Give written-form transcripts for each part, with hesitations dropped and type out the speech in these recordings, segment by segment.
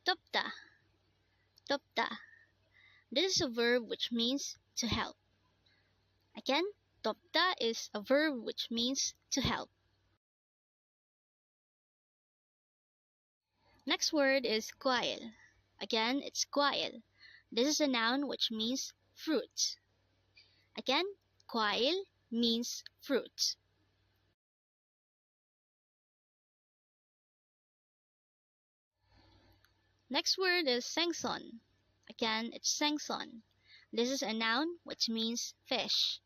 돕다, 돕다. This is a verb which means to help. Again, 돕다 is a verb which means to help. Next word is 과일. Again, it's 과일. This is a noun which means fruit. Again, 과일 means fruit. Next word is 생선. Again, it's 생선. This is a noun which means fish.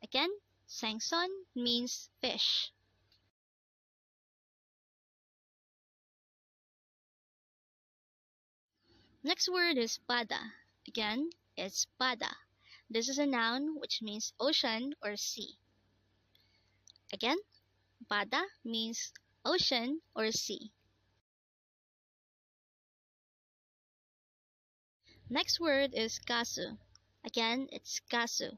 Again, 생선 means fish. Next word is 바다. Again, it's 바다. This is a noun which means ocean or sea. Again, 바다 means ocean or sea. Next word is 가수. Again, it's 가수.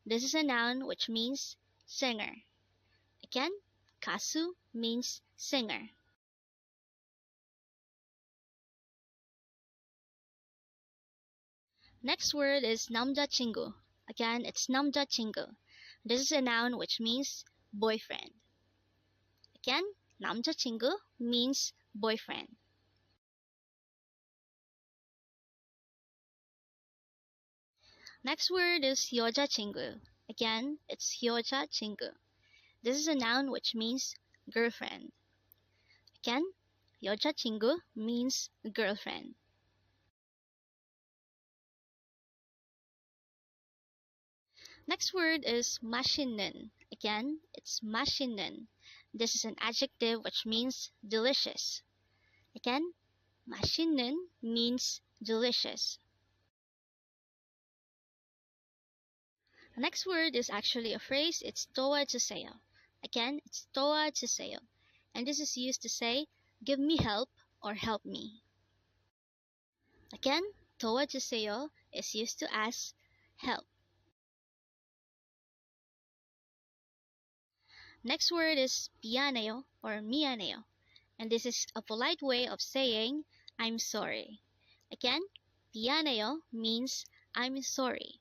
This is a noun which means singer. Again, 가수 means singer. Next word is 남자친구. Again, it's 남자친구. This is a noun which means boyfriend. Again, 남자친구 means boyfriend. Next word is 여자친구. Again, it's 여자친구. This is a noun which means girlfriend. Again, 여자친구 means girlfriend. Next word is 맛있는. Again, it's 맛있는. This is an adjective which means delicious. Again, 맛있는 means delicious. The next word is actually a phrase. It's 도와주세요. Again, it's 도와주세요. And this is used to say, give me help or help me. Again, 도와주세요 is used to ask help. Next word is 미안해요 or 미안해요. And this is a polite way of saying, I'm sorry. Again, 미안해요 means I'm sorry.